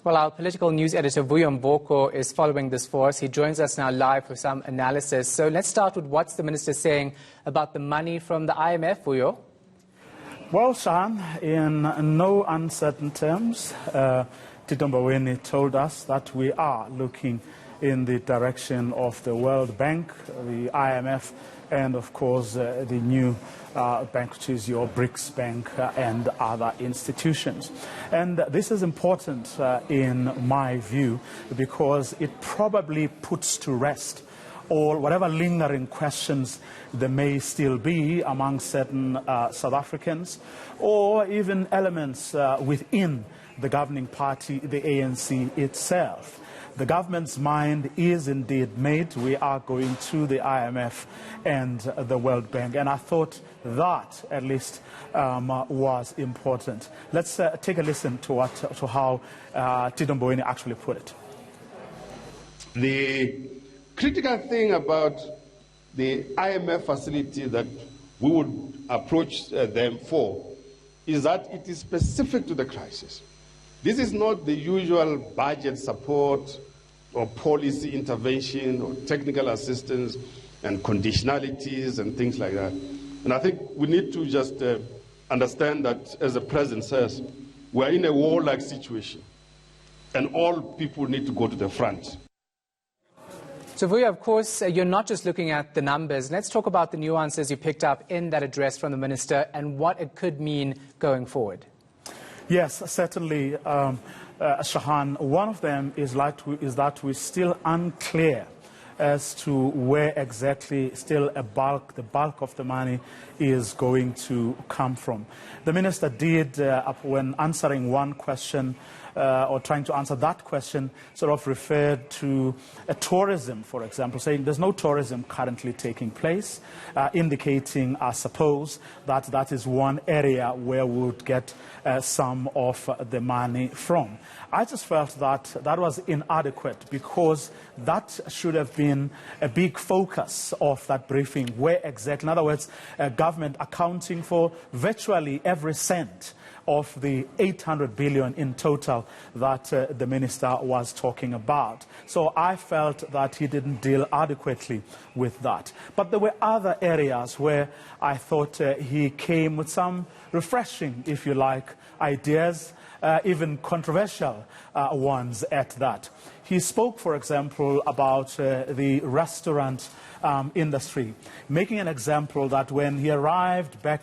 Well, our political news editor, Vuyo Mvoko, is following this for us. He joins us now live for some analysis. So let's start with what's the minister saying about the money from the IMF, Vuyo? Well, Shan, in no uncertain terms, Tito Mboweni told us that we are looking in the direction of the World Bank, the IMF, and of course the new bank, which is your BRICS Bank and other institutions. And this is important in my view because it probably puts to rest or whatever lingering questions there may still be among certain South Africans, or even elements within the governing party, the ANC itself. The government's mind is indeed made. We are going to the IMF and the World Bank, and I thought that at least was important. Let's take a listen to how Tito Mboweni actually put it. The critical thing about the IMF facility that we would approach them for is that it is specific to the crisis. This is not the usual budget support or policy intervention or technical assistance and conditionalities and things like that. And I think we need to just understand that, as the President says, we're in a war-like situation and all people need to go to the front. So, Vuyo, of course, you're not just looking at the numbers. Let's talk about the nuances you picked up in that address from the minister and what it could mean going forward. Yes, certainly, Shahan. One of them is that we're still unclear as to where exactly still the bulk of the money is going to come from. The minister did, when answering one question, or trying to answer that question, sort of referred to tourism, for example, saying there's no tourism currently taking place, indicating, I suppose, that that is one area where we would get some of the money from. I just felt that that was inadequate because that should have been a big focus of that briefing, where exactly, in other words, government accounting for virtually every cent of the 800 billion in total that the minister was talking about. So I felt that he didn't deal adequately with that. But there were other areas where I thought he came with some refreshing, if you like, ideas, even controversial ones at that. He spoke, for example, about the restaurant industry, making an example that when he arrived back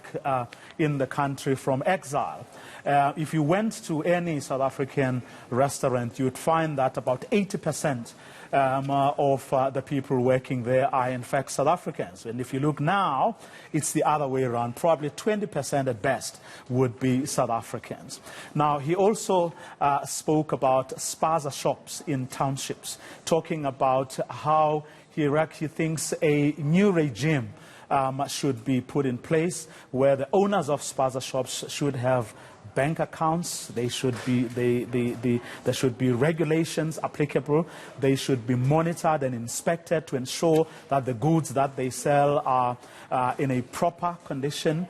in the country from exile, if you went to any South African restaurant, you would find that about 80% of the people working there are in fact South Africans. And if you look now, it's the other way around. Probably 20% at best would be South Africans. Now, he also spoke about spaza shops in townships, talking about how he thinks a new regime should be put in place where the owners of spaza shops should have bank accounts. They should be, there should be regulations applicable. They should be monitored and inspected to ensure that the goods that they sell are in a proper condition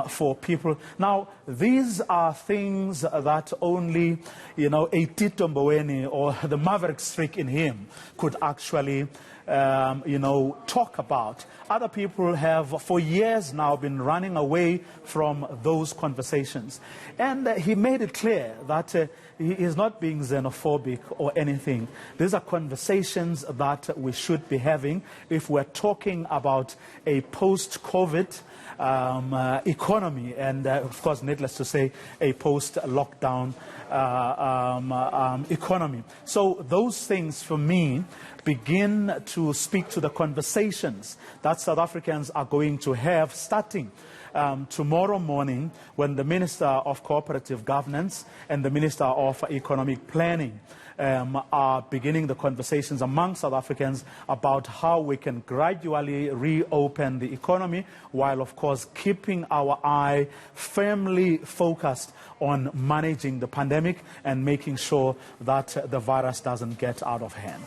for people. Now, these are things that only, a Tito Mboweni or the maverick streak in him could actually talk about. Other people have for years now been running away from those conversations. And he made it clear that he is not being xenophobic or anything. These are conversations that we should be having if we're talking about a post-COVID economy and, of course, needless to say, a post-lockdown economy. So those things, for me, begin to speak to the conversations that South Africans are going to have starting tomorrow morning when the Minister of Cooperative Governance and the Minister of Economic Planning are beginning the conversations among South Africans about how we can gradually reopen the economy while, of course, keeping our eye firmly focused on managing the pandemic and making sure that the virus doesn't get out of hand.